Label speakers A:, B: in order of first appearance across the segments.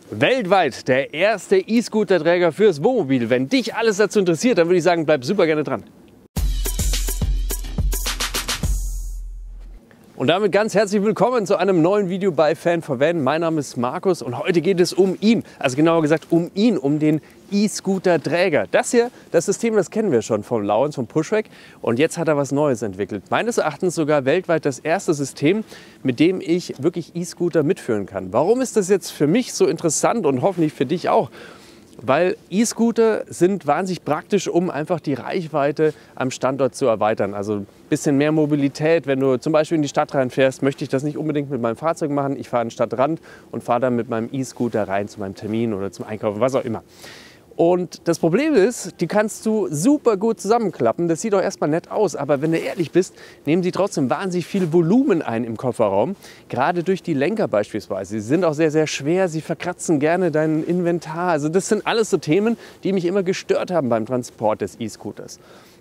A: Weltweit der erste E-Scooter-Träger fürs Wohnmobil. Wenn dich alles dazu interessiert, dann würde ich sagen, bleib super gerne dran. Und damit ganz herzlich willkommen zu einem neuen Video bei Fan4Van. Mein Name ist Markus und heute geht es um ihn, also genauer gesagt um den E-Scooter-Träger. Das hier, das System, das kennen wir schon vom Lowrance, vom Pushwack, und jetzt hat er was Neues entwickelt. Meines Erachtens sogar weltweit das erste System, mit dem ich wirklich E-Scooter mitführen kann. Warum ist das jetzt für mich so interessant und hoffentlich für dich auch? Weil E-Scooter sind wahnsinnig praktisch, um einfach die Reichweite am Standort zu erweitern. Also ein bisschen mehr Mobilität. Wenn du zum Beispiel in die Stadt reinfährst, möchte ich das nicht unbedingt mit meinem Fahrzeug machen. Ich fahre an den Stadtrand und fahre dann mit meinem E-Scooter rein zu meinem Termin oder zum Einkaufen, was auch immer. Und das Problem ist, die kannst du super gut zusammenklappen. Das sieht auch erstmal nett aus, aber wenn du ehrlich bist, nehmen sie trotzdem wahnsinnig viel Volumen ein im Kofferraum. Gerade durch die Lenker beispielsweise. Sie sind auch sehr, sehr schwer, sie verkratzen gerne dein Inventar. Also das sind alles so Themen, die mich immer gestört haben beim Transport des E-Scooters.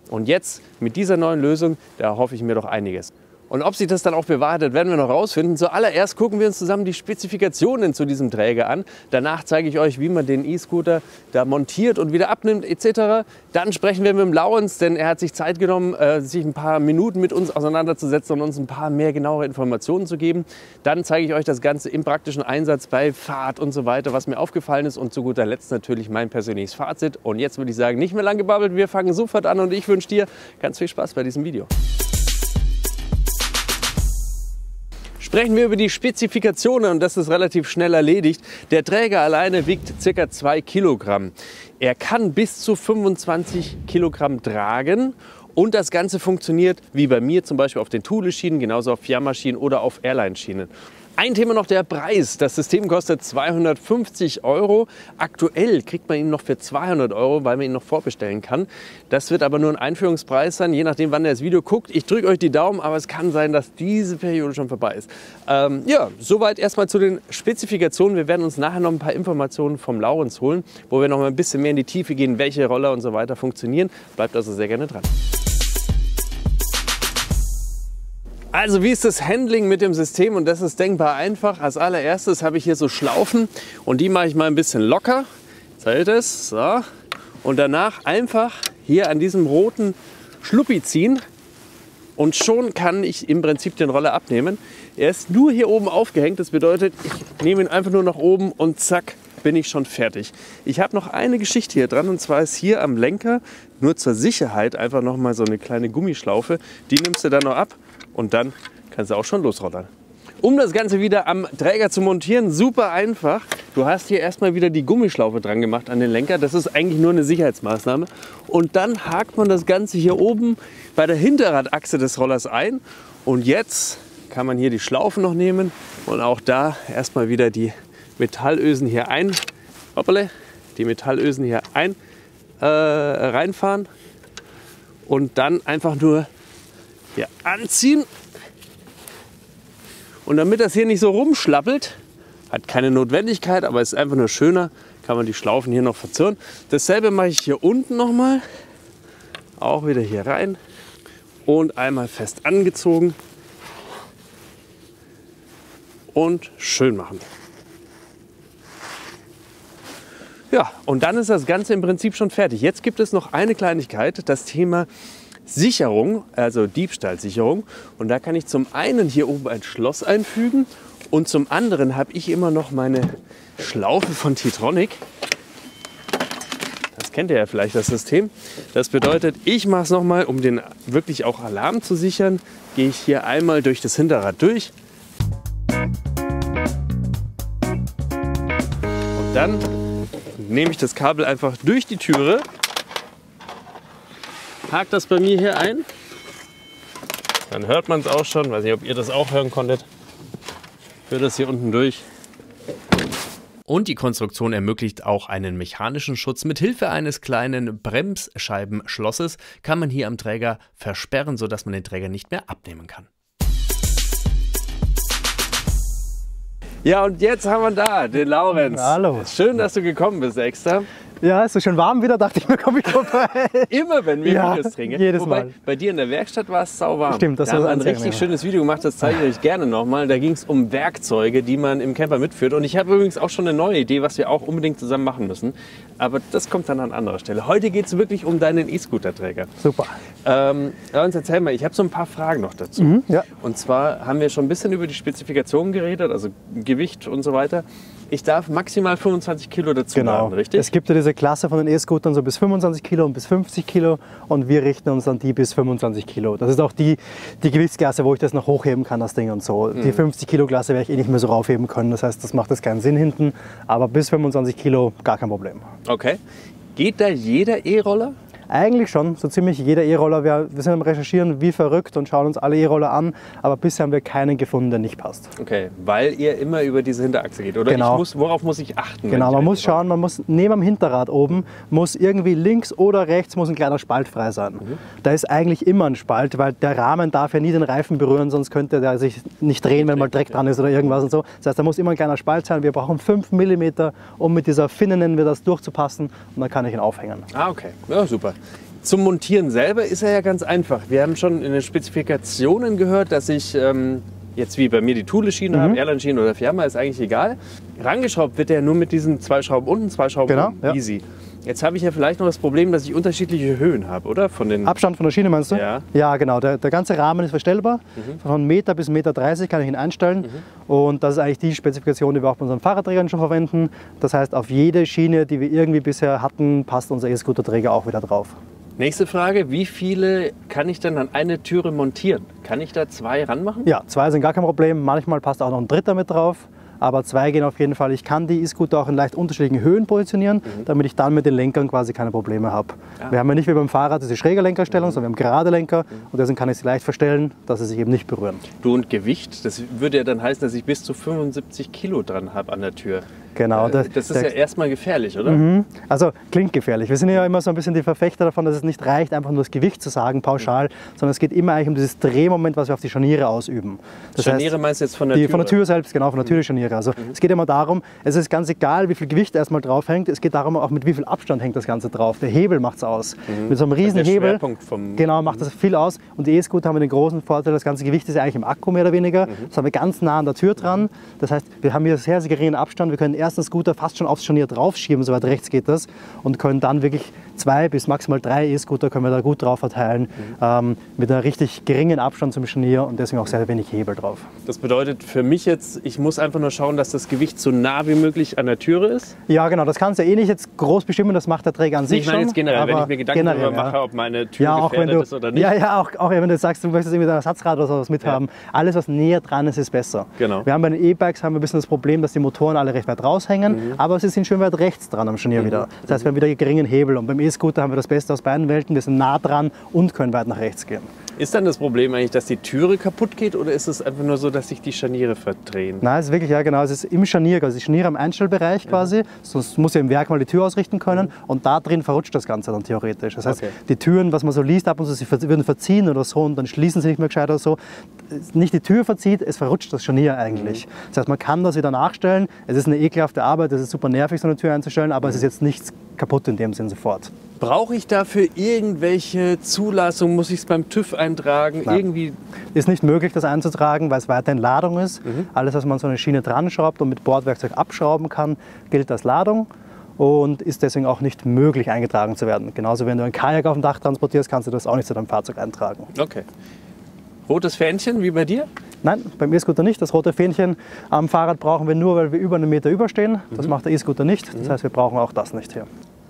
A: Und jetzt mit dieser neuen Lösung, da hoffe ich mir doch einiges. Und ob sich das dann auch bewahrheitet, werden wir noch rausfinden. Zuallererst gucken wir uns zusammen die Spezifikationen zu diesem Träger an. Danach zeige ich euch, wie man den E-Scooter da montiert und wieder abnimmt etc. Dann sprechen wir mit dem Lowrance, denn er hat sich Zeit genommen, sich ein paar Minuten mit uns auseinanderzusetzen und uns ein paar mehr genauere Informationen zu geben. Dann zeige ich euch das Ganze im praktischen Einsatz bei Fahrt und so weiter, was mir aufgefallen ist. Und zu guter Letzt natürlich mein persönliches Fazit. Und jetzt würde ich sagen, nicht mehr lang gebabbelt, wir fangen sofort an und ich wünsche dir ganz viel Spaß bei diesem Video. Sprechen wir über die Spezifikationen und das ist relativ schnell erledigt. Der Träger alleine wiegt ca. 2 Kilogramm. Er kann bis zu 25 Kilogramm tragen und das Ganze funktioniert wie bei mir zum Beispiel auf den Thule-Schienen, genauso auf Yamaha-Schienen oder auf Airline-Schienen. Ein Thema noch der Preis. Das System kostet 250 €. Aktuell kriegt man ihn noch für 200 €, weil man ihn noch vorbestellen kann. Das wird aber nur ein Einführungspreis sein, je nachdem, wann ihr das Video guckt. Ich drücke euch die Daumen, aber es kann sein, dass diese Periode schon vorbei ist. Ja, soweit erstmal zu den Spezifikationen. Wir werden uns nachher noch ein paar Informationen vom Lowrance holen, wo wir noch mal ein bisschen mehr in die Tiefe gehen, welche Roller und so weiter funktionieren. Bleibt also sehr gerne dran. Also wie ist das Handling mit dem System? Und das ist denkbar einfach. Als allererstes habe ich hier so Schlaufen und die mache ich mal ein bisschen locker. Seht es? So. Und danach einfach hier an diesem roten Schluppi ziehen und schon kann ich im Prinzip den Roller abnehmen. Er ist nur hier oben aufgehängt. Das bedeutet, ich nehme ihn einfach nur nach oben und zack, bin ich schon fertig. Ich habe noch eine Geschichte hier dran und zwar ist hier am Lenker nur zur Sicherheit einfach noch mal so eine kleine Gummischlaufe. Die nimmst du dann noch ab. Und dann kannst du auch schon losrollern. Um das Ganze wieder am Träger zu montieren, super einfach. Du hast hier erstmal wieder die Gummischlaufe dran gemacht an den Lenker. Das ist eigentlich nur eine Sicherheitsmaßnahme. Und dann hakt man das Ganze hier oben bei der Hinterradachse des Rollers ein. Und jetzt kann man hier die Schlaufen noch nehmen und auch da erstmal wieder die Metallösen hier reinfahren. Und dann einfach nur hier anziehen. Und damit das hier nicht so rumschlappelt, hat keine Notwendigkeit, aber ist einfach nur schöner, kann man die Schlaufen hier noch verzurren. Dasselbe mache ich hier unten nochmal. Auch wieder hier rein und einmal fest angezogen und schön machen. Ja, und dann ist das Ganze im Prinzip schon fertig. Jetzt gibt es noch eine Kleinigkeit, das Thema Sicherung, also Diebstahlsicherung. Und da kann ich zum einen hier oben ein Schloss einfügen und zum anderen habe ich immer noch meine Schlaufe von T-Tronic. Das kennt ihr ja vielleicht, das System. Das bedeutet, ich mache es nochmal, um den wirklich auch Alarm zu sichern, gehe ich hier einmal durch das Hinterrad durch. Und dann nehme ich das Kabel einfach durch die Türe. Hakt das bei mir hier ein, dann hört man es auch schon, weiß nicht, ob ihr das auch hören konntet, führt das hier unten durch. Und die Konstruktion ermöglicht auch einen mechanischen Schutz. Mit Hilfe eines kleinen Bremsscheibenschlosses kann man hier am Träger versperren, sodass man den Träger nicht mehr abnehmen kann. Ja, und jetzt haben wir da den Lowrance.
B: Hallo.
A: Schön, dass du gekommen bist extra.
B: Ja, es ist schon warm wieder, dachte ich mir, komme ich vorbei.
A: Immer, wenn wir
B: Ja,
A: Videos drehen.
B: jedes
A: Wobei,
B: Mal.
A: bei dir in der Werkstatt war es sauwarm.
B: Stimmt, das
A: da haben
B: war
A: wir ein
B: ganz
A: richtig
B: angenehm.
A: schönes Video gemacht, das zeige ich euch gerne nochmal. Da ging es um Werkzeuge, die man im Camper mitführt. Und ich habe übrigens auch schon eine neue Idee, was wir auch unbedingt zusammen machen müssen. Aber das kommt dann an anderer Stelle. Heute geht es wirklich um deinen E-Scooter-Träger.
B: Super.
A: Uns erzähl mal, ich habe so ein paar Fragen noch dazu.
B: Ja.
A: Und zwar haben wir schon ein bisschen über die Spezifikationen geredet, also Gewicht und so weiter. Ich darf maximal 25 Kilo dazu laden, richtig?
B: Es gibt ja diese Klasse von den E-Scootern so bis 25 Kilo und bis 50 Kilo und wir richten uns an die bis 25 Kilo. Das ist auch die Gewichtsklasse, wo ich das noch hochheben kann, das Ding und so. Die 50 Kilo Klasse werde ich eh nicht mehr so raufheben können, das heißt, das macht jetzt keinen Sinn hinten, aber bis 25 Kilo gar kein Problem.
A: Okay. Geht da jeder E-Roller?
B: Eigentlich schon, so ziemlich jeder E-Roller. Wir sind am Recherchieren wie verrückt und schauen uns alle E-Roller an, aber bisher haben wir keinen gefunden, der nicht passt.
A: Okay, weil ihr immer über diese Hinterachse geht, oder?
B: Genau.
A: Worauf muss ich achten?
B: Genau, man muss schauen, man muss neben dem Hinterrad oben, muss irgendwie links oder rechts muss ein kleiner Spalt frei sein. Da ist eigentlich immer ein Spalt, weil der Rahmen darf ja nie den Reifen berühren, sonst könnte der sich nicht drehen, wenn mal Dreck dran ist oder irgendwas und so. Das heißt, da muss immer ein kleiner Spalt sein. Wir brauchen 5 mm, um mit dieser Finne, nennen wir das, durchzupassen und dann kann ich ihn aufhängen.
A: Ah, okay. Ja, super. Zum Montieren selber ist er ja ganz einfach. Wir haben schon in den Spezifikationen gehört, dass ich jetzt wie bei mir die Thule-Schiene habe, Airline-Schiene oder Fiamma, ist eigentlich egal. Rangeschraubt wird er nur mit diesen 2 Schrauben unten, 2 Schrauben oben.
B: Ja.
A: Easy. Jetzt habe ich ja vielleicht noch das Problem, dass ich unterschiedliche Höhen habe, oder? Von den
B: Abstand von der Schiene meinst du?
A: Ja.
B: Ja, genau. Der ganze Rahmen ist verstellbar. Von Meter bis 1,30 Meter kann ich ihn einstellen. Und das ist eigentlich die Spezifikation, die wir auch bei unseren Fahrradträgern schon verwenden. Das heißt, auf jede Schiene, die wir irgendwie bisher hatten, passt unser E-Scooter-Träger auch wieder drauf.
A: Nächste Frage, wie viele kann ich denn an eine Türe montieren? Kann ich da 2 ranmachen?
B: Ja, 2 sind gar kein Problem. Manchmal passt auch noch ein dritter mit drauf. Aber 2 gehen auf jeden Fall. Ich kann die E-Scooter auch in leicht unterschiedlichen Höhen positionieren, damit ich dann mit den Lenkern quasi keine Probleme habe. Wir haben ja nicht wie beim Fahrrad diese schräge Lenkerstellung, sondern wir haben gerade Lenker. Und deswegen kann ich sie leicht verstellen, dass sie sich eben nicht berühren.
A: Du, und Gewicht, das würde ja dann heißen, dass ich bis zu 75 Kilo dran habe an der Tür.
B: Genau.
A: Das ist ja erstmal gefährlich, oder?
B: Also klingt gefährlich. Wir sind ja immer so ein bisschen die Verfechter davon, dass es nicht reicht, einfach nur das Gewicht zu sagen, pauschal, sondern es geht immer eigentlich um dieses Drehmoment, was wir auf die Scharniere ausüben. Das
A: Scharniere
B: heißt,
A: meinst du jetzt von der Tür?
B: Von der Tür selbst, genau, von der Tür die Scharniere. Also es geht immer darum, es ist ganz egal, wie viel Gewicht erstmal drauf hängt, es geht darum, auch mit wie viel Abstand hängt das Ganze drauf. Der Hebel macht es aus. Mit so einem riesen
A: der
B: Hebel
A: Schwerpunkt vom
B: genau, macht das viel aus. Und die E-Scooter haben den großen Vorteil, das ganze Gewicht ist ja eigentlich im Akku mehr oder weniger. Das haben wir ganz nah an der Tür dran. Das heißt, wir haben hier sehr, sehr geringen Abstand. Wir können erst den Scooter fast schon aufs Scharnier draufschieben, soweit rechts geht das, und können dann wirklich 2 bis maximal 3 E-Scooter können wir da gut drauf verteilen, mit einem richtig geringen Abstand zum Scharnier und deswegen auch sehr wenig Hebel drauf.
A: Das bedeutet für mich jetzt, ich muss einfach nur schauen, dass das Gewicht so nah wie möglich an der Türe ist?
B: Ja, genau, das kannst du eh nicht jetzt groß bestimmen, das macht der Träger an sich
A: Ich meine
B: schon.
A: jetzt generell, wenn ich mir Gedanken darüber
B: ja.
A: mache, ob meine Tür
B: Ja, auch wenn
A: gefährdet
B: du,
A: ist oder nicht.
B: ja, auch wenn du sagst, du möchtest irgendwie ein Ersatzrad oder sowas mithaben, alles was näher dran ist, ist besser.
A: Genau.
B: Wir haben bei den E-Bikes ein bisschen das Problem, dass die Motoren alle recht weit raushängen, aber sie sind schön weit rechts dran am Scharnier wieder. Das heißt, wir haben wieder einen geringen Hebel und beim E-Scooter haben wir das Beste aus beiden Welten, wir sind nah dran und können weit nach rechts gehen.
A: Ist dann das Problem eigentlich, dass die Türe kaputt geht oder ist es einfach nur so, dass sich die Scharniere verdrehen?
B: Nein, es ist wirklich, ja genau, es ist im Scharnier, also die Scharniere im Einstellbereich quasi, sonst muss ja im Werk mal die Tür ausrichten können und da drin verrutscht das Ganze dann theoretisch. Das heißt, die Türen, was man so liest, ab und zu, sie würden verziehen oder so und dann schließen sie nicht mehr gescheit oder so. Nicht die Tür verzieht, es verrutscht das Scharnier eigentlich. Das heißt, man kann das wieder nachstellen, es ist eine ekelhafte Arbeit, es ist super nervig, so eine Tür einzustellen, aber es ist jetzt nichts kaputt in dem Sinn sofort.
A: Brauche ich dafür irgendwelche Zulassung? Muss ich es beim TÜV eintragen?
B: Nein.
A: Irgendwie?
B: Ist nicht möglich, das einzutragen, weil es weiterhin Ladung ist. Alles, was man an so eine Schiene dran schraubt und mit Bordwerkzeug abschrauben kann, gilt als Ladung und ist deswegen auch nicht möglich eingetragen zu werden. Genauso, wenn du ein Kajak auf dem Dach transportierst, kannst du das auch nicht zu deinem Fahrzeug eintragen.
A: Okay. Rotes Fähnchen, wie bei dir?
B: Nein, beim E-Scooter nicht. Das rote Fähnchen am Fahrrad brauchen wir nur, weil wir über 1 Meter überstehen. Das macht der E-Scooter nicht. Das heißt, wir brauchen auch das nicht hier.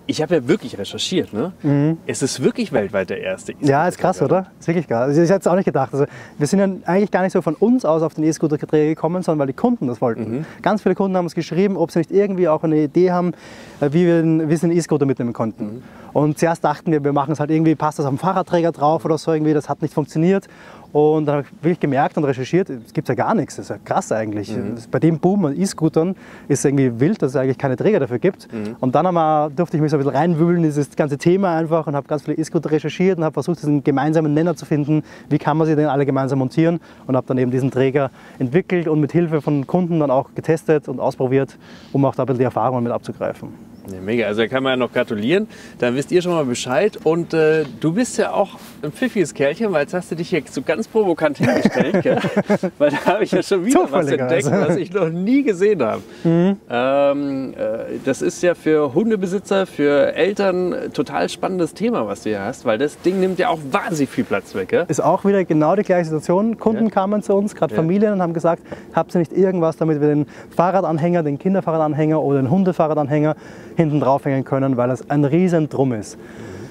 A: Ich habe ja wirklich recherchiert, ne? Es ist wirklich weltweit der erste E-Scooter.
B: Ja, ist krass, oder? Ist wirklich krass. Also ich hätte es auch nicht gedacht. Also wir sind ja eigentlich gar nicht so von uns aus auf den E-Scooter-Träger gekommen, sondern weil die Kunden das wollten. Ganz viele Kunden haben uns geschrieben, ob sie nicht irgendwie auch eine Idee haben, wie wir den E-Scooter mitnehmen konnten. Und zuerst dachten wir machen es halt irgendwie, passt das auf den Fahrradträger drauf oder so irgendwie. Das hat nicht funktioniert. Und dann habe ich wirklich gemerkt und recherchiert, es gibt ja gar nichts. Das ist ja krass eigentlich. Bei dem Boom an E-Scootern ist es irgendwie wild, dass es eigentlich keine Träger dafür gibt. Und dann durfte ich mich so ein bisschen reinwühlen in dieses ganze Thema einfach und habe ganz viele E-Scooter recherchiert und habe versucht, diesen gemeinsamen Nenner zu finden. Wie kann man sie denn alle gemeinsam montieren? Und habe dann eben diesen Träger entwickelt und mit Hilfe von Kunden dann auch getestet und ausprobiert, um auch da ein bisschen die Erfahrungen mit abzugreifen.
A: Ja, mega, also da kann man ja noch gratulieren. Dann wisst ihr schon mal Bescheid. Und du bist ja auch ein pfiffiges Kerlchen, weil jetzt hast du dich hier so ganz provokant hingestellt. Gell? Weil da habe ich ja schon wieder was entdeckt, was ich noch nie gesehen habe. Das ist ja für Hundebesitzer, für Eltern ein total spannendes Thema, was du hier hast, weil das Ding nimmt ja auch wahnsinnig viel Platz weg. Gell?
B: Ist auch wieder genau die gleiche Situation. Kunden kamen zu uns, gerade Familien, und haben gesagt, habt ihr nicht irgendwas, damit wir den Fahrradanhänger, den Kinderfahrradanhänger oder den Hundefahrradanhänger hinten draufhängen können, weil das ein riesen Drum ist.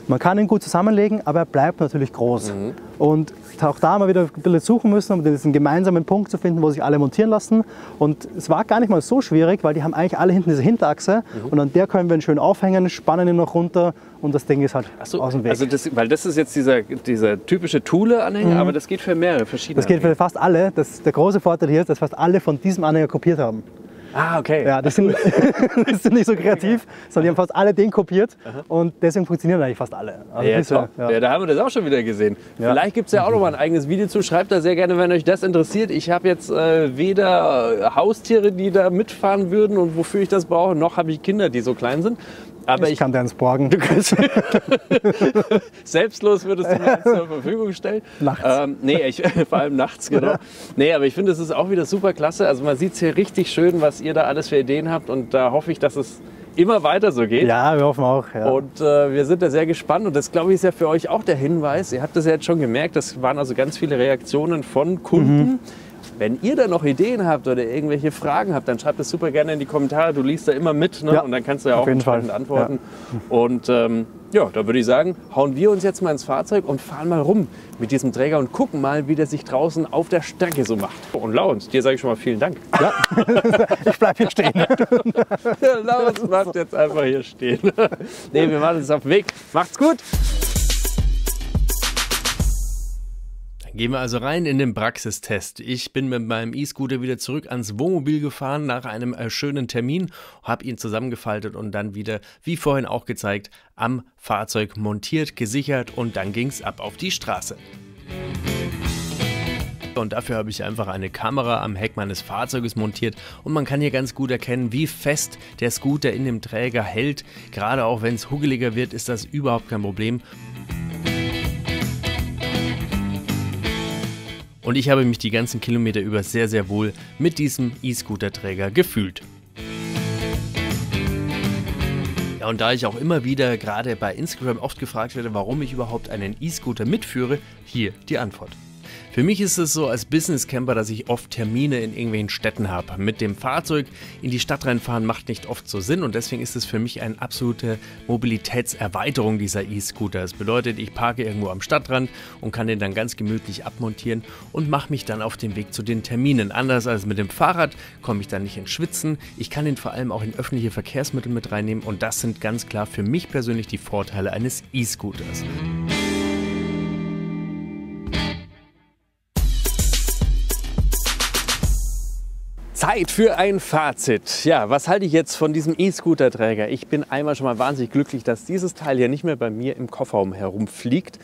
B: Man kann ihn gut zusammenlegen, aber er bleibt natürlich groß. Und auch da haben wir wieder ein bisschen suchen müssen, um diesen gemeinsamen Punkt zu finden, wo sich alle montieren lassen. Und es war gar nicht mal so schwierig, weil die haben eigentlich alle hinten diese Hinterachse und an der können wir ihn schön aufhängen, spannen ihn noch runter und das Ding ist halt aus dem Weg.
A: Also weil das ist jetzt dieser typische Thule-Anhänger, aber das geht für mehrere verschiedene
B: Das geht für fast alle. Der große Vorteil hier ist, dass fast alle von diesem Anhänger kopiert haben.
A: Ah, okay.
B: Ja, das sind nicht so kreativ, sondern die haben fast alle den kopiert und deswegen funktionieren eigentlich fast alle. Also
A: ja, da haben wir das auch schon wieder gesehen. Ja. Vielleicht gibt es ja auch noch mal ein eigenes Video zu. Schreibt da sehr gerne, wenn euch das interessiert. Ich habe jetzt weder Haustiere, die da mitfahren würden und wofür ich das brauche, noch habe ich Kinder, die so klein sind. Aber
B: ich kann dir eins borgen.
A: Du kannst selbstlos würdest du mir eins zur Verfügung stellen.
B: Nachts.
A: Vor allem nachts, genau. Nee, aber ich finde, es ist auch wieder super klasse. Also man sieht es hier richtig schön, was ihr da alles für Ideen habt. Und da hoffe ich, dass es immer weiter so geht.
B: Ja, wir hoffen auch. Ja.
A: Und wir sind da sehr gespannt. Und das, glaube ich, ist ja für euch auch der Hinweis. Ihr habt das ja jetzt schon gemerkt, das waren also ganz viele Reaktionen von Kunden. Wenn ihr da noch Ideen habt oder irgendwelche Fragen habt, dann schreibt es super gerne in die Kommentare. Du liest da immer mit, ne? Und dann kannst du ja auch entsprechend antworten. Ja. Und da würde ich sagen, hauen wir uns jetzt mal ins Fahrzeug und fahren mal rum mit diesem Träger und gucken mal, wie der sich draußen auf der Strecke so macht. Und Laurens, dir sage ich schon mal vielen Dank.
B: Ja, ich bleib hier stehen.
A: Laurens bleibt jetzt einfach hier stehen. Nee, wir machen uns auf den Weg. Macht's gut! Gehen wir also rein in den Praxistest. Ich bin mit meinem E-Scooter wieder zurück ans Wohnmobil gefahren nach einem schönen Termin, habe ihn zusammengefaltet und dann wieder, wie vorhin auch gezeigt, am Fahrzeug montiert, gesichert und dann ging es ab auf die Straße. Und dafür habe ich einfach eine Kamera am Heck meines Fahrzeuges montiert und man kann hier ganz gut erkennen, wie fest der Scooter in dem Träger hält. Gerade auch wenn es huggeliger wird, ist das überhaupt kein Problem. Und ich habe mich die ganzen Kilometer über sehr, sehr wohl mit diesem E-Scooter-Träger gefühlt. Ja, und da ich auch immer wieder gerade bei Instagram oft gefragt werde, warum ich überhaupt einen E-Scooter mitführe, hier die Antwort. Für mich ist es so als Business-Camper, dass ich oft Termine in irgendwelchen Städten habe. Mit dem Fahrzeug in die Stadt reinfahren macht nicht oft so Sinn und deswegen ist es für mich eine absolute Mobilitätserweiterung dieser E-Scooter. Das bedeutet, ich parke irgendwo am Stadtrand und kann den dann ganz gemütlich abmontieren und mache mich dann auf den Weg zu den Terminen. Anders als mit dem Fahrrad komme ich dann nicht ins Schwitzen. Ich kann ihn vor allem auch in öffentliche Verkehrsmittel mit reinnehmen und das sind ganz klar für mich persönlich die Vorteile eines E-Scooters. Zeit für ein Fazit. Ja, was halte ich jetzt von diesem E-Scooter-Träger? Ich bin einmal schon mal wahnsinnig glücklich, dass dieses Teil hier nicht mehr bei mir im Kofferraum herumfliegt.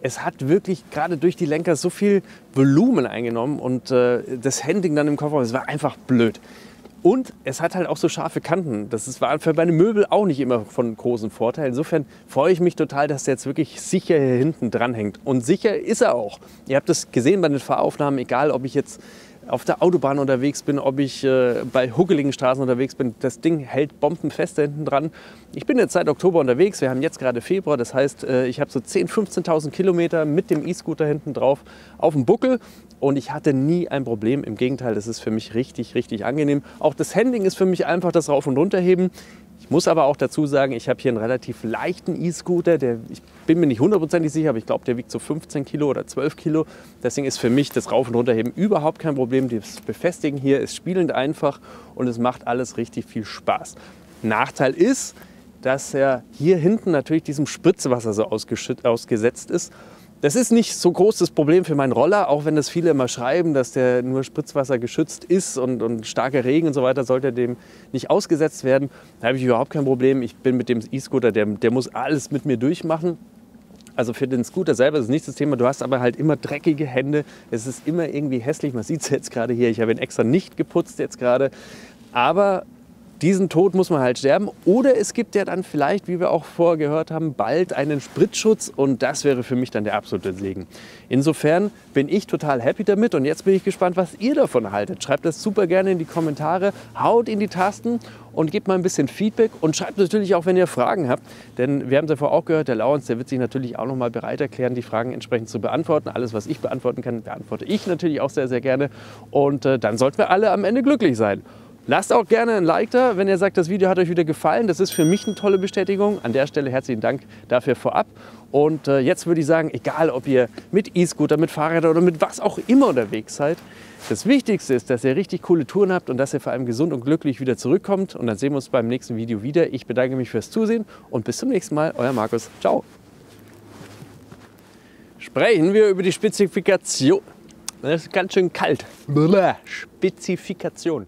A: Es hat wirklich gerade durch die Lenker so viel Volumen eingenommen und das Handling dann im Kofferraum, es war einfach blöd. Und es hat halt auch so scharfe Kanten. Das war für meine Möbel auch nicht immer von großem Vorteil. Insofern freue ich mich total, dass der jetzt wirklich sicher hier hinten dran hängt. Und sicher ist er auch. Ihr habt das gesehen bei den Fahraufnahmen, egal ob ich jetzt auf der Autobahn unterwegs bin, ob ich bei huckeligen Straßen unterwegs bin. Das Ding hält bombenfest da hinten dran. Ich bin jetzt seit Oktober unterwegs. Wir haben jetzt gerade Februar. Das heißt, ich habe so 10.000, 15.000 Kilometer mit dem E-Scooter hinten drauf auf dem Buckel. Und ich hatte nie ein Problem. Im Gegenteil, das ist für mich richtig, richtig angenehm. Auch das Handling ist für mich einfach das Rauf- und Runterheben. Ich muss aber auch dazu sagen, ich habe hier einen relativ leichten E-Scooter. Ich bin mir nicht hundertprozentig sicher, aber ich glaube, der wiegt so 15 Kilo oder 12 Kilo. Deswegen ist für mich das Rauf- und Runterheben überhaupt kein Problem. Das Befestigen hier ist spielend einfach und es macht alles richtig viel Spaß. Nachteil ist, dass er hier hinten natürlich diesem Spritzwasser so ausgesetzt ist. Das ist nicht so groß das Problem für meinen Roller, auch wenn das viele immer schreiben, dass der nur Spritzwasser geschützt ist und starker Regen und so weiter sollte dem nicht ausgesetzt werden. Da habe ich überhaupt kein Problem. Ich bin mit dem E-Scooter, der muss alles mit mir durchmachen. Also für den Scooter selber ist es nicht das Thema. Du hast aber halt immer dreckige Hände. Es ist immer irgendwie hässlich. Man sieht es jetzt gerade hier. Ich habe ihn extra nicht geputzt jetzt gerade. Aber Diesen Tod muss man halt sterben. Oder es gibt ja dann vielleicht, wie wir auch vorher gehört haben, bald einen Spritzschutz und das wäre für mich dann der absolute Segen. Insofern bin ich total happy damit und jetzt bin ich gespannt, was ihr davon haltet. Schreibt das super gerne in die Kommentare, haut in die Tasten und gebt mal ein bisschen Feedback und schreibt natürlich auch, wenn ihr Fragen habt. Denn wir haben es ja vorher auch gehört, der Laurens, der wird sich natürlich auch noch mal bereit erklären, die Fragen entsprechend zu beantworten. Alles, was ich beantworten kann, beantworte ich natürlich auch sehr, sehr gerne. Und dann sollten wir alle am Ende glücklich sein. Lasst auch gerne ein Like da, wenn ihr sagt, das Video hat euch wieder gefallen. Das ist für mich eine tolle Bestätigung. An der Stelle herzlichen Dank dafür vorab. Und jetzt würde ich sagen, egal ob ihr mit E-Scooter, mit Fahrrädern oder mit was auch immer unterwegs seid, das Wichtigste ist, dass ihr richtig coole Touren habt und dass ihr vor allem gesund und glücklich wieder zurückkommt. Und dann sehen wir uns beim nächsten Video wieder. Ich bedanke mich fürs Zusehen und bis zum nächsten Mal. Euer Markus. Ciao. Sprechen wir über die Spezifikation. Das ist ganz schön kalt. Spezifikation.